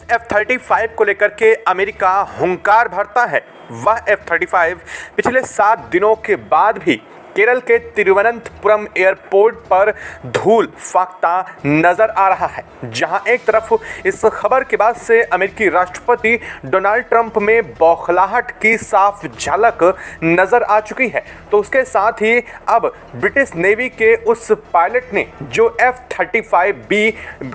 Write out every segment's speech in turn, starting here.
F-35 को लेकर के अमेरिका हुंकार भरता है। वह F-35 पिछले 7 दिनों के बाद भी केरल के तिरुवनंतपुरम एयरपोर्ट पर धूल फाकता नजर आ रहा है, जहां एक तरफ इस खबर के बाद से अमेरिकी राष्ट्रपति डोनाल्ड ट्रंप में बौखलाहट की साफ झलक नजर आ चुकी है, तो उसके साथ ही अब ब्रिटिश नेवी के उस पायलट ने जो F-35B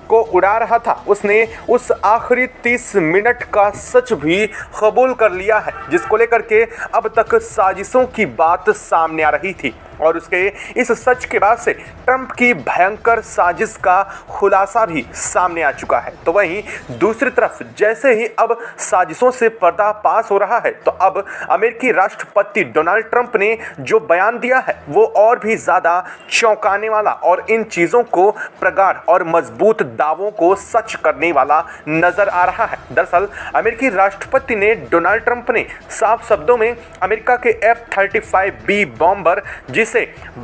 को उड़ा रहा था, उसने उस आखिरी 30 मिनट का सच भी कबूल कर लिया है, जिसको लेकर के अब तक साजिशों की बात सामने आ रही थी। और उसके इस सच के बाद से ट्रंप की भयंकर साजिश का खुलासा भी सामने आ चुका है। तो वहीं दूसरी तरफ जैसे ही अब साजिशों से पर्दाफाश हो रहा है, तो अब अमेरिकी राष्ट्रपति डोनाल्ड ट्रंप ने जो बयान दिया है वो और भी ज़्यादा चौंकाने वाला और इन चीज़ों को प्रगाढ़ और मजबूत दावों को सच करने वाला नजर आ रहा है। दरअसल अमेरिकी राष्ट्रपति ने डोनाल्ड ट्रंप ने साफ शब्दों में अमेरिका के F-35B बॉम्बर जिसे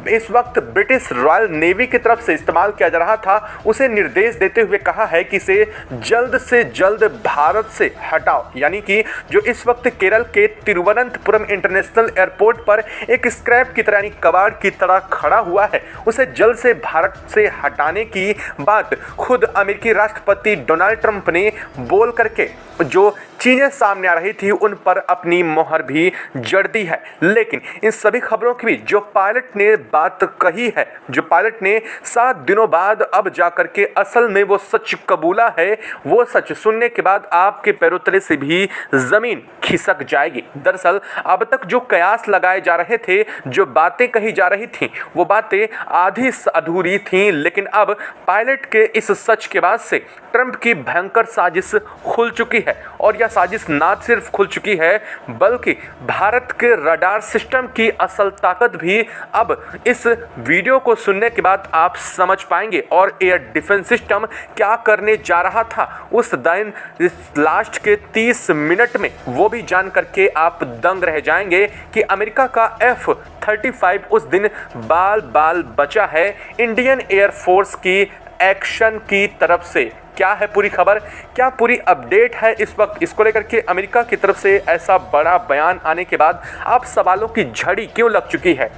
इस वक्त ब्रिटिश रॉयल नेवी की तरफ से इस्तेमाल किया जा रहा था, उसे निर्देश देते हुए कहा है कि इसे जल्द से जल्द भारत से हटाओ। यानी कि जो इस वक्त केरल के तिरुवनंतपुरम इंटरनेशनल एयरपोर्ट पर एक स्क्रैप की तरह यानी कबाड़ की तरह खड़ा हुआ है, उसे जल्द से भारत से हटाने की बात खुद अमेरिकी राष्ट्रपति डोनाल्ड ट्रंप ने बोल करके जो चीज़ें सामने आ रही थी उन पर अपनी मोहर भी जड़ दी है। लेकिन इन सभी खबरों के बीच जो पायलट ने बात कही है, जो पायलट ने 7 दिनों बाद अब जाकर के असल में वो सच कबूला है, वो सच सुनने के बाद आपके पैरों तले से भी ज़मीन खिसक जाएगी। दरअसल अब तक जो कयास लगाए जा रहे थे, जो बातें कही जा रही थीं, वो बातें आधी अधूरी थीं, लेकिन अब पायलट के इस सच के बाद से ट्रंप की भयंकर साजिश खुल चुकी है। और यह साजिश ना सिर्फ खुल चुकी है, बल्कि भारत के रडार सिस्टम की असल ताकत भी अब इस वीडियो को सुनने के बाद आप समझ पाएंगे। और एयर डिफेंस सिस्टम क्या करने जा रहा था उस दिन, इस लास्ट के 30 मिनट में, वो भी जान करके आप दंग रह जाएंगे कि अमेरिका का F-35 उस दिन बाल बाल बचा है इंडियन एयरफोर्स की एक्शन की तरफ से। क्या है पूरी खबर, क्या पूरी अपडेट है इस वक्त, इसको लेकर के अमेरिका की तरफ से ऐसा बड़ा बयान आने के बाद आप सवालों की झड़ी क्यों लग चुकी है,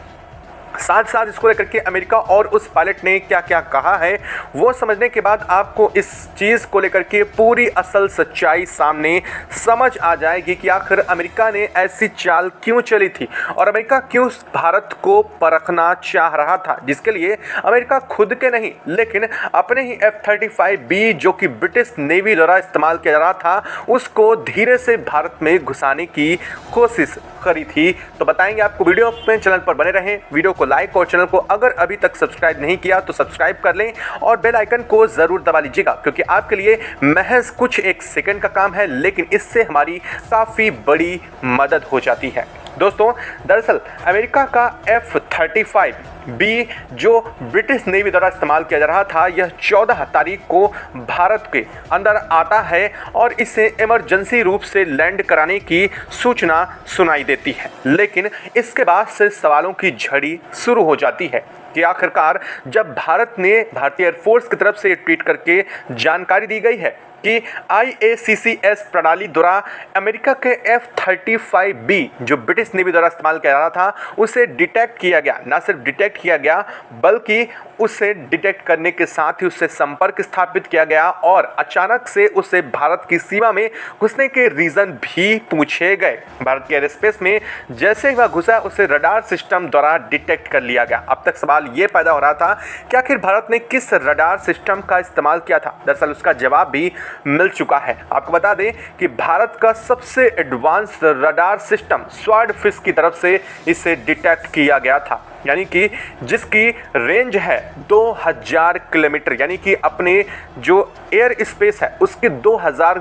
साथ साथ इसको लेकर के अमेरिका और उस पायलट ने क्या क्या कहा है, वो समझने के बाद आपको इस चीज़ को लेकर के पूरी असल सच्चाई सामने समझ आ जाएगी कि आखिर अमेरिका ने ऐसी चाल क्यों चली थी और अमेरिका क्यों भारत को परखना चाह रहा था, जिसके लिए अमेरिका खुद के नहीं लेकिन अपने ही F-35B जो कि ब्रिटिश नेवी द्वारा इस्तेमाल किया जा रहा था, उसको धीरे से भारत में घुसाने की कोशिश करी थी। तो बताएंगे आपको, वीडियो में चैनल पर बने रहें, वीडियो को लाइक और चैनल को अगर अभी तक सब्सक्राइब नहीं किया तो सब्सक्राइब कर लें और बेल आइकन को ज़रूर दबा लीजिएगा, क्योंकि आपके लिए महज कुछ एक सेकंड का काम है, लेकिन इससे हमारी काफ़ी बड़ी मदद हो जाती है। दोस्तों, दरअसल अमेरिका का F-35B जो ब्रिटिश नेवी द्वारा इस्तेमाल किया जा रहा था, यह 14 तारीख को भारत के अंदर आता है और इसे इमरजेंसी रूप से लैंड कराने की सूचना सुनाई देती है। लेकिन इसके बाद से सवालों की झड़ी शुरू हो जाती है कि आखिरकार जब भारतीय एयरफोर्स की तरफ से ट्वीट करके जानकारी दी गई है कि IACCS प्रणाली द्वारा अमेरिका के F-35B जो ब्रिटिश नेवी द्वारा इस्तेमाल किया जा रहा था, उसे डिटेक्ट किया गया। ना सिर्फ डिटेक्ट किया गया, बल्कि उसे डिटेक्ट करने के साथ ही उससे संपर्क स्थापित किया गया और अचानक से उसे भारत की सीमा में घुसने के रीज़न भी पूछे गए। भारत के एयर स्पेस में जैसे ही वह घुसा, उसे रडार सिस्टम द्वारा डिटेक्ट कर लिया गया। अब तक सवाल ये पैदा हो रहा था कि आखिर भारत ने किस रडार सिस्टम का इस्तेमाल किया था। दरअसल उसका जवाब भी मिल चुका है। आपको बता दें कि भारत का सबसे एडवांस रडार सिस्टम स्वॉर्डफिश की तरफ से इसे डिटेक्ट किया गया था, यानी कि जिसकी रेंज है 2000 किलोमीटर, यानी कि अपने जो एयर स्पेस है उसके 2000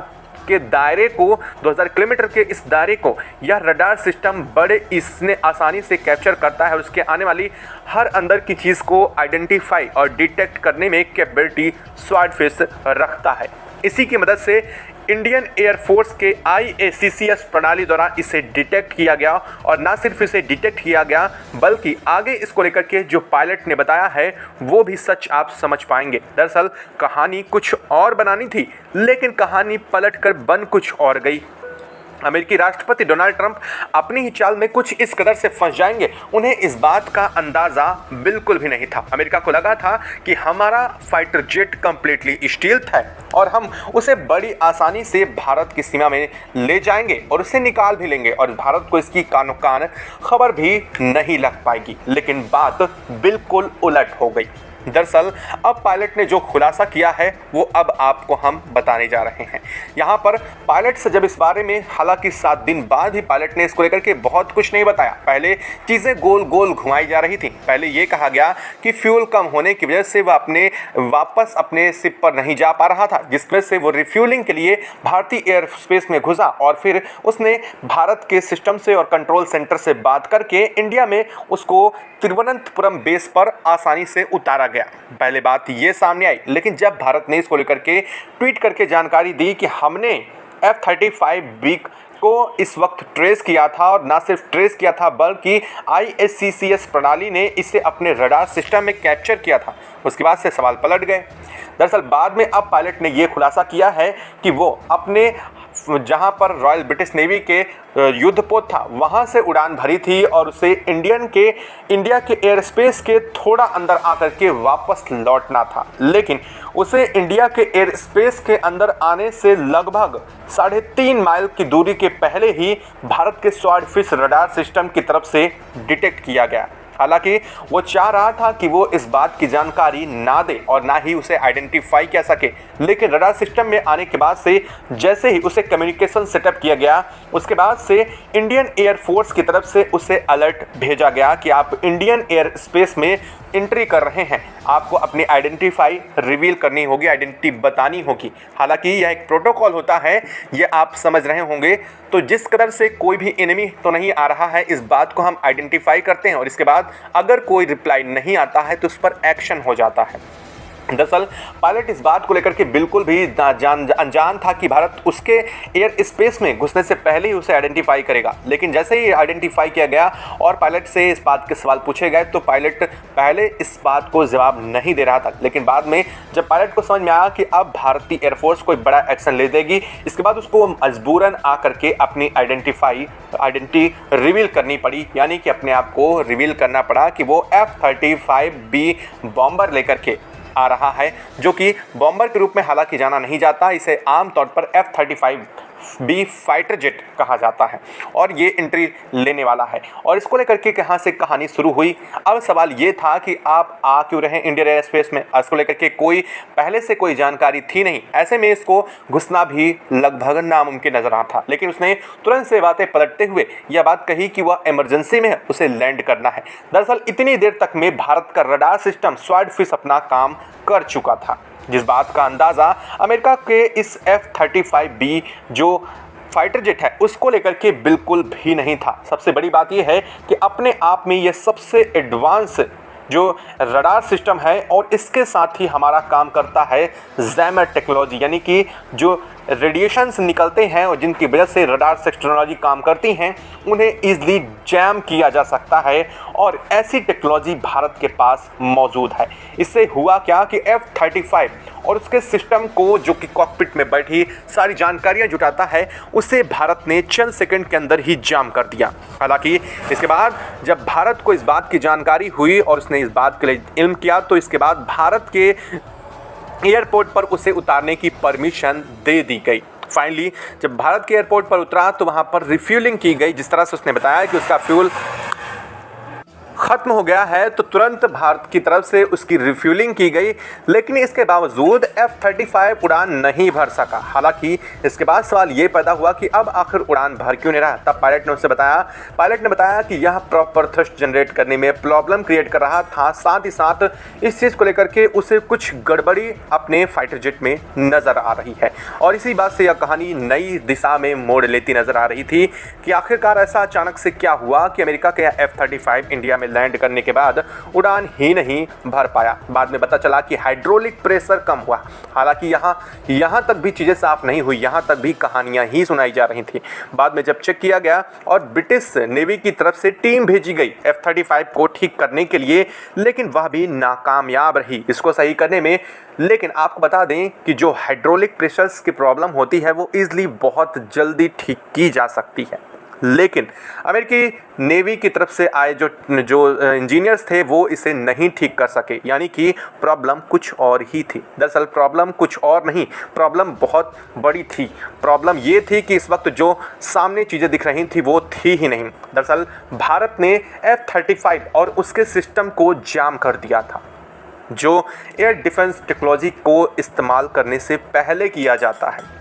के दायरे को, 2000 किलोमीटर के इस दायरे को यह रडार सिस्टम बड़े इसने आसानी से कैप्चर करता है और उसके आने वाली हर अंदर की चीज़ को आइडेंटिफाई और डिटेक्ट करने में कैपेबिलिटी स्वॉर्डफिश रखता है। इसी की मदद से इंडियन एयरफोर्स के IACCS प्रणाली द्वारा इसे डिटेक्ट किया गया और ना सिर्फ इसे डिटेक्ट किया गया बल्कि आगे इसको लेकर के जो पायलट ने बताया है वो भी सच आप समझ पाएंगे। दरअसल कहानी कुछ और बनानी थी लेकिन कहानी पलटकर बन कुछ और गई। अमेरिकी राष्ट्रपति डोनाल्ड ट्रंप अपनी ही चाल में कुछ इस कदर से फंस जाएंगे, उन्हें इस बात का अंदाज़ा बिल्कुल भी नहीं था। अमेरिका को लगा था कि हमारा फाइटर जेट कंप्लीटली स्टील्थ है और हम उसे बड़ी आसानी से भारत की सीमा में ले जाएंगे और उसे निकाल भी लेंगे और भारत को इसकी कानो कान खबर भी नहीं लग पाएगी। लेकिन बात बिल्कुल उलट हो गई। दरअसल अब पायलट ने जो खुलासा किया है वो अब आपको हम बताने जा रहे हैं। यहाँ पर पायलट से जब इस बारे में, हालांकि 7 दिन बाद ही पायलट ने इसको लेकर के बहुत कुछ नहीं बताया। पहले चीज़ें गोल गोल घुमाई जा रही थी। पहले ये कहा गया कि फ्यूल कम होने की वजह से वह वापस अपने शिप पर नहीं जा पा रहा था, जिस वजह से वो रिफ्यूलिंग के लिए भारतीय एयर स्पेस में घुसा और फिर उसने भारत के सिस्टम से और कंट्रोल सेंटर से बात करके इंडिया में उसको तिरुवनंतपुरम बेस पर आसानी से उतारा गया। पहले बात ये सामने आई, लेकिन जब भारत ने इसको लेकर के ट्वीट करके जानकारी दी कि हमने F-35B को इस वक्त ट्रेस किया था और ना सिर्फ ट्रेस किया था बल्कि IACCS प्रणाली ने इसे अपने रडार सिस्टम में कैप्चर किया था, उसके बाद से सवाल पलट गए। दरअसल बाद में अब पायलट ने ये खुलासा किया है कि वो अपने जहां पर रॉयल ब्रिटिश नेवी के युद्धपोत था वहां से उड़ान भरी थी और उसे इंडिया के एयर स्पेस के थोड़ा अंदर आकर के वापस लौटना था, लेकिन उसे इंडिया के एयर स्पेस के अंदर आने से लगभग 3.5 माइल की दूरी के पहले ही भारत के स्वॉर्डफिश रडार सिस्टम की तरफ से डिटेक्ट किया गया। हालांकि वो चाह रहा था कि वो इस बात की जानकारी ना दे और ना ही उसे आइडेंटिफाई कर सके, लेकिन रडार सिस्टम में आने के बाद से जैसे ही उसे कम्युनिकेशन सेटअप किया गया उसके बाद से इंडियन एयरफोर्स की तरफ से उसे अलर्ट भेजा गया कि आप इंडियन एयर स्पेस में एंट्री कर रहे हैं, आपको अपनी आइडेंटिफाई रिवील करनी होगी, आइडेंटिटी बतानी होगी। हालांकि यह एक प्रोटोकॉल होता है, ये आप समझ रहे होंगे। तो जिस कदर से कोई भी एनिमी तो नहीं आ रहा है, इस बात को हम आइडेंटिफाई करते हैं और इसके बाद अगर कोई रिप्लाई नहीं आता है तो उस पर एक्शन हो जाता है। दरअसल पायलट इस बात को लेकर के बिल्कुल भी अनजान था कि भारत उसके एयर स्पेस में घुसने से पहले ही उसे आइडेंटिफाई करेगा, लेकिन जैसे ही आइडेंटिफाई किया गया और पायलट से इस बात के सवाल पूछे गए तो पायलट पहले इस बात को जवाब नहीं दे रहा था, लेकिन बाद में जब पायलट को समझ में आया कि अब भारतीय एयरफोर्स कोई बड़ा एक्शन ले देगी, इसके बाद उसको मजबूरन आकर के अपनी आइडेंटिटी रिवील करनी पड़ी, यानी कि अपने आप को रिवील करना पड़ा कि वो F-35B बॉम्बर लेकर के आ रहा है, जो कि बॉम्बर के रूप में हालांकि जाना नहीं जाता, इसे आमतौर पर F-35B फाइटर जेट कहा जाता है और ये एंट्री लेने वाला है। और इसको लेकर के कहाँ से कहानी शुरू हुई। अब सवाल ये था कि आप आ क्यों रहे इंडियन एयर स्पेस में, इसको लेकर के कोई पहले से कोई जानकारी थी नहीं, ऐसे में इसको घुसना भी लगभग नामुमकिन नजर आता था। लेकिन उसने तुरंत से बातें पलटते हुए यह बात कही कि वह इमरजेंसी में है, उसे लैंड करना है। दरअसल इतनी देर तक में भारत का रडार सिस्टम स्वॉर्डफिश अपना काम कर चुका था, जिस बात का अंदाज़ा अमेरिका के इस F-35B जो फाइटर जेट है उसको लेकर के बिल्कुल भी नहीं था। सबसे बड़ी बात यह है कि अपने आप में यह सबसे एडवांस जो रडार सिस्टम है और इसके साथ ही हमारा काम करता है जैमर टेक्नोलॉजी, यानी कि जो रेडिएशंस निकलते हैं और जिनकी वजह से रडार टेक्नोलॉजी काम करती हैं उन्हें ईजिली जैम किया जा सकता है और ऐसी टेक्नोलॉजी भारत के पास मौजूद है। इससे हुआ क्या कि F-35 और उसके सिस्टम को, जो कि कॉकपिट में बैठी सारी जानकारियां जुटाता है, उसे भारत ने चंद सेकंड के अंदर ही जाम कर दिया। हालांकि इसके बाद जब भारत को इस बात की जानकारी हुई और उसने इस बात के लिए इल्म किया तो इसके बाद भारत के एयरपोर्ट पर उसे उतारने की परमिशन दे दी गई। फाइनली जब भारत के एयरपोर्ट पर उतरा तो वहां पर रिफ्यूलिंग की गई। जिस तरह से उसने बताया कि उसका फ्यूल खत्म हो गया है तो तुरंत भारत की तरफ से उसकी रिफ्यूलिंग की गई, लेकिन इसके बावजूद F-35 उड़ान नहीं भर सका। हालांकि इसके बाद सवाल ये पैदा हुआ कि अब आखिर उड़ान भर क्यों नहीं रहा। तब पायलट ने बताया कि यह प्रॉपर थ्रस्ट जनरेट करने में प्रॉब्लम क्रिएट कर रहा था, साथ ही साथ इस चीज़ को लेकर के उसे कुछ गड़बड़ी अपने फाइटर जेट में नज़र आ रही है। और इसी बात से यह कहानी नई दिशा में मोड़ लेती नज़र आ रही थी कि आखिरकार ऐसा अचानक से क्या हुआ कि अमेरिका के F-35 इंडिया में में लैंड करने के बाद उड़ान ही नहीं भर पाया। बाद में पता चला कि हाइड्रोलिक प्रेशर कम हुआ। हालांकि यहाँ तक भी चीज़ें साफ नहीं हुई, यहाँ तक भी कहानियाँ ही सुनाई जा रही थी। बाद में जब चेक किया गया और ब्रिटिश नेवी की तरफ से टीम भेजी गई F-35 को ठीक करने के लिए, लेकिन वह भी नाकामयाब रही इसको सही करने में। लेकिन आपको बता दें कि जो हाइड्रोलिक प्रेशर्स की प्रॉब्लम होती है वो ईजिली बहुत जल्दी ठीक की जा सकती है, लेकिन अमेरिकी नेवी की तरफ से आए जो इंजीनियर्स थे वो इसे नहीं ठीक कर सके, यानी कि प्रॉब्लम कुछ और ही थी। दरअसल प्रॉब्लम कुछ और नहीं, प्रॉब्लम बहुत बड़ी थी। प्रॉब्लम ये थी कि इस वक्त जो सामने चीज़ें दिख रही थी वो थी ही नहीं। दरअसल भारत ने F-35 और उसके सिस्टम को जाम कर दिया था, जो एयर डिफेंस टेक्नोलॉजी को इस्तेमाल करने से पहले किया जाता है।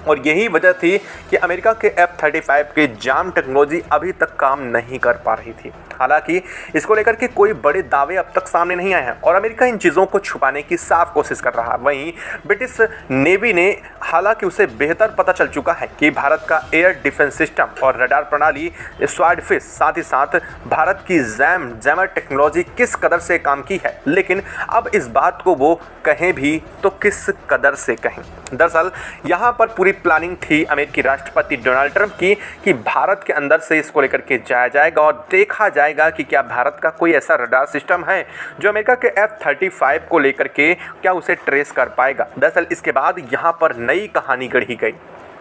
और यही वजह थी कि अमेरिका के F-35 के जाम टेक्नोलॉजी अभी तक काम नहीं कर पा रही थी। हालांकि इसको लेकर के कोई बड़े दावे अब तक सामने नहीं आए हैं और अमेरिका इन चीज़ों को छुपाने की साफ कोशिश कर रहा है। वहीं ब्रिटिश नेवी ने, हालांकि उसे बेहतर पता चल चुका है कि भारत का एयर डिफेंस सिस्टम और रडार प्रणाली स्वॉर्डफिश, साथ ही साथ भारत की जैमर टेक्नोलॉजी किस कदर से काम की है, लेकिन अब इस बात को वो कहें भी तो किस कदर से कहें। दरअसल यहाँ पर पूरी प्लानिंग थी अमेरिकी राष्ट्रपति डोनाल्ड ट्रंप की कि भारत के अंदर से इसको लेकर के जाया जाएगा और देखा जाएगा कि क्या भारत का कोई ऐसा रडार सिस्टम है जो अमेरिका के F-35 को लेकर के क्या उसे ट्रेस कर पाएगा। दरअसल इसके बाद यहाँ पर नई कहानी गढ़ी गई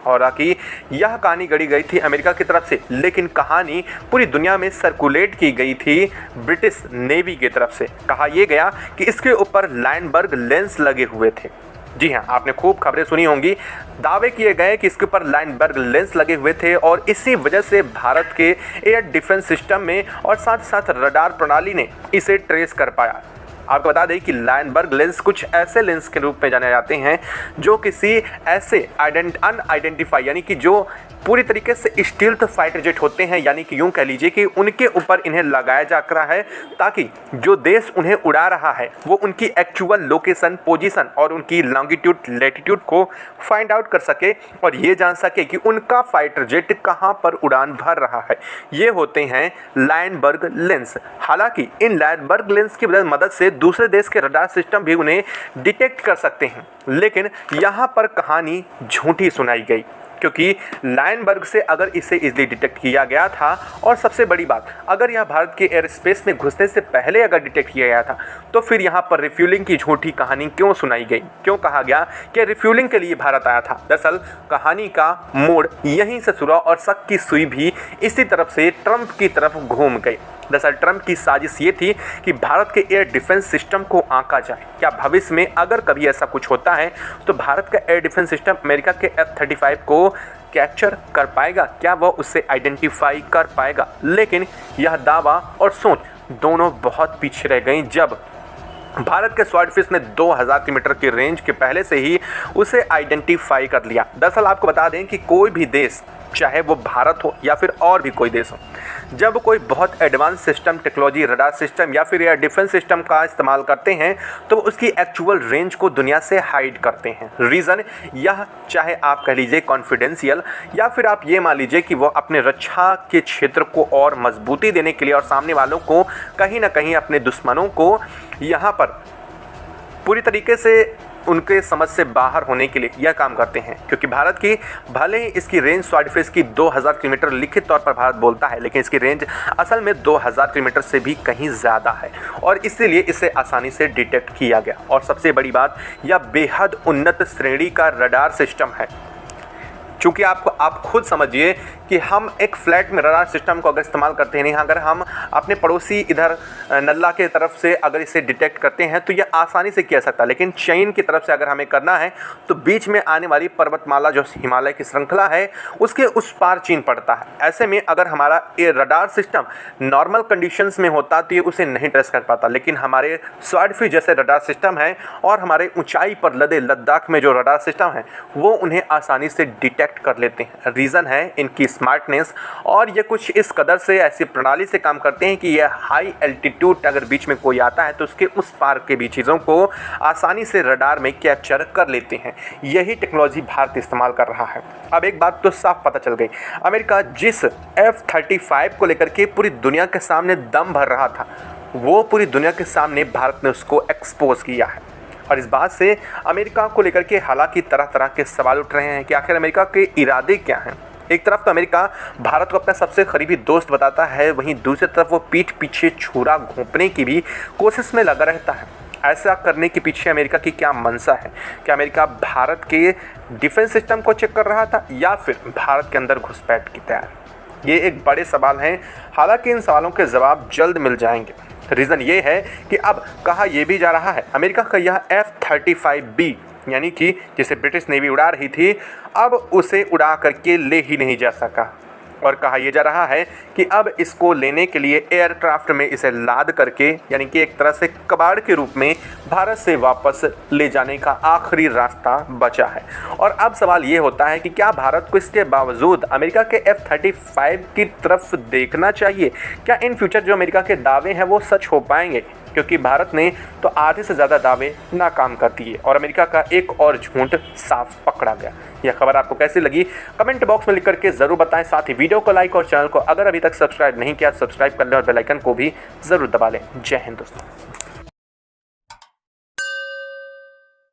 और आखिर यह कहानी गढ़ी गई थी अमेरिका की तरफ से, लेकिन कहानी पूरी दुनिया में सर्कुलेट की गई थी ब्रिटिश नेवी की तरफ से। कहा यह गया कि इसके ऊपर लाइनबर्ग लेंस लगे हुए थे। जी हाँ, आपने खूब खबरें सुनी होंगी। दावे किए गए कि इसके ऊपर लाइनबर्ग लेंस लगे हुए थे और इसी वजह से भारत के एयर डिफेंस सिस्टम में और साथ साथ रडार प्रणाली ने इसे ट्रेस कर पाया। आपको बता दें कि लाइनबर्ग लेंस कुछ ऐसे लेंस के रूप में जाने जाते हैं जो किसी ऐसे अनआइडेंटिफाई, यानी कि जो पूरी तरीके से स्टील्थ फाइटर जेट होते हैं, यानी कि यूँ कह लीजिए कि उनके ऊपर इन्हें लगाया जा रहा है ताकि जो देश उन्हें उड़ा रहा है वो उनकी एक्चुअल लोकेशन, पोजीशन और उनकी लॉन्गिट्यूड, लैटिट्यूड को फाइंड आउट कर सके और ये जान सके कि उनका फाइटर जेट कहाँ पर उड़ान भर रहा है। ये होते हैं लाइनबर्ग लेंस। हालांकि इन लाइनबर्ग लेंस की मदद से दूसरे देश के रडार सिस्टम भी उन्हें डिटेक्ट कर सकते हैं, लेकिन यहाँ पर कहानी झूठी सुनाई गई क्योंकि लाइनबर्ग से अगर इसे इजीली डिटेक्ट किया गया था और सबसे बड़ी बात, अगर यह भारत के एयर स्पेस में घुसने से पहले अगर डिटेक्ट किया गया था तो फिर यहाँ पर रिफ्यूलिंग की झूठी कहानी क्यों सुनाई गई, क्यों कहा गया कि रिफ्यूलिंग के लिए भारत आया था। दरअसल कहानी का मोड़ यहीं से शुरू और शक की सुई भी इसी तरफ से ट्रंप की तरफ घूम गई। दरअसल ट्रंप की साजिश ये थी कि भारत के एयर डिफेंस सिस्टम को आंका जाए। क्या भविष्य में अगर कभी ऐसा कुछ होता है तो भारत का एयर डिफेंस सिस्टम अमेरिका के F-35 को कैप्चर कर पाएगा, क्या वह उससे आइडेंटिफाई कर पाएगा। लेकिन यह दावा और सोच दोनों बहुत पीछे रह गई जब भारत के स्वॉर्डफिश ने 2000 किलोमीटर की रेंज के पहले से ही उसे आइडेंटिफाई कर लिया। दरअसल आपको बता दें कि कोई भी देश, चाहे वो भारत हो या फिर और भी कोई देश हो, जब कोई बहुत advance system, technology, radar system या फिर एयर डिफेंस सिस्टम का इस्तेमाल करते हैं तो उसकी एक्चुअल रेंज को दुनिया से हाइड करते हैं। रीज़न यह, चाहे आप कह लीजिए कॉन्फिडेंशियल या फिर आप ये मान लीजिए कि वो अपने रक्षा के क्षेत्र को और मजबूती देने के लिए और सामने वालों को कहीं ना कहीं अपने दुश्मनों को यहाँ पर पूरी तरीके से उनके समझ से बाहर होने के लिए यह काम करते हैं। क्योंकि भारत की भले ही इसकी रेंज स्वॉर्डफिश की 2000 किलोमीटर लिखित तौर पर भारत बोलता है, लेकिन इसकी रेंज असल में 2000 किलोमीटर से भी कहीं ज़्यादा है और इसीलिए इसे आसानी से डिटेक्ट किया गया। और सबसे बड़ी बात, यह बेहद उन्नत श्रेणी का रडार सिस्टम है। चूँकि आप खुद समझिए कि हम एक फ्लैट में रडार सिस्टम को अगर इस्तेमाल करते हैं, नहीं अगर हम अपने पड़ोसी इधर नल्ला के तरफ से अगर इसे डिटेक्ट करते हैं तो ये आसानी से किया सकता है, लेकिन चीन की तरफ से अगर हमें करना है तो बीच में आने वाली पर्वतमाला जो हिमालय की श्रृंखला है उसके उस पार चीन पड़ता है। ऐसे में अगर हमारा ये रडार सिस्टम नॉर्मल कंडीशंस में होता तो ये उसे नहीं ट्रेस कर पाता, लेकिन हमारे स्वॉर्डफिश जैसे रडार सिस्टम है और हमारे ऊंचाई पर लदे लद्दाख में जो रडार सिस्टम है वो उन्हें आसानी से डिटेक्ट डिटेक्ट कर लेते हैं। रीज़न है इनकी स्मार्टनेस, और ये कुछ इस कदर से ऐसी प्रणाली से काम करते हैं कि ये हाई एल्टीट्यूड अगर बीच में कोई आता है तो उसके उस पार के भी चीज़ों को आसानी से रडार में कैप्चर कर लेते हैं। यही टेक्नोलॉजी भारत इस्तेमाल कर रहा है। अब एक बात तो साफ पता चल गई, अमेरिका जिस F-35 को लेकर के पूरी दुनिया के सामने दम भर रहा था, वो पूरी दुनिया के सामने भारत ने उसको एक्सपोज किया है। और इस बात से अमेरिका को लेकर के हालांकि तरह तरह के सवाल उठ रहे हैं कि आखिर अमेरिका के इरादे क्या हैं। एक तरफ तो अमेरिका भारत को अपना सबसे करीबी दोस्त बताता है, वहीं दूसरी तरफ वो पीठ पीछे छुरा घोंपने की भी कोशिश में लगा रहता है। ऐसा करने के पीछे अमेरिका की क्या मंशा है? क्या अमेरिका भारत के डिफेंस सिस्टम को चेक कर रहा था या फिर भारत के अंदर घुसपैठ की तैयारी? ये एक बड़े सवाल हैं, हालांकि इन सवालों के जवाब जल्द मिल जाएंगे। रीज़न ये है कि अब कहा यह भी जा रहा है अमेरिका का यह F-35B यानी कि जिसे ब्रिटिश नेवी उड़ा रही थी, अब उसे उड़ा करके ले ही नहीं जा सका। और कहा यह जा रहा है कि अब इसको लेने के लिए एयरक्राफ्ट में इसे लाद करके यानी कि एक तरह से कबाड़ के रूप में भारत से वापस ले जाने का आखिरी रास्ता बचा है। और अब सवाल ये होता है कि क्या भारत को इसके बावजूद अमेरिका के F-35 की तरफ देखना चाहिए? क्या इन फ्यूचर जो अमेरिका के दावे हैं वो सच हो पाएंगे? क्योंकि भारत ने तो आधे से ज़्यादा दावे नाकाम कर दिए और अमेरिका का एक और झूठ साफ पकड़ा गया। यह खबर आपको कैसी लगी कमेंट बॉक्स में लिख करके ज़रूर बताएं। साथ ही वीडियो को लाइक और चैनल को अगर अभी तक सब्सक्राइब नहीं किया सब्सक्राइब कर लें और बेल आइकन को भी ज़रूर दबा लें। जय हिंद दोस्तों।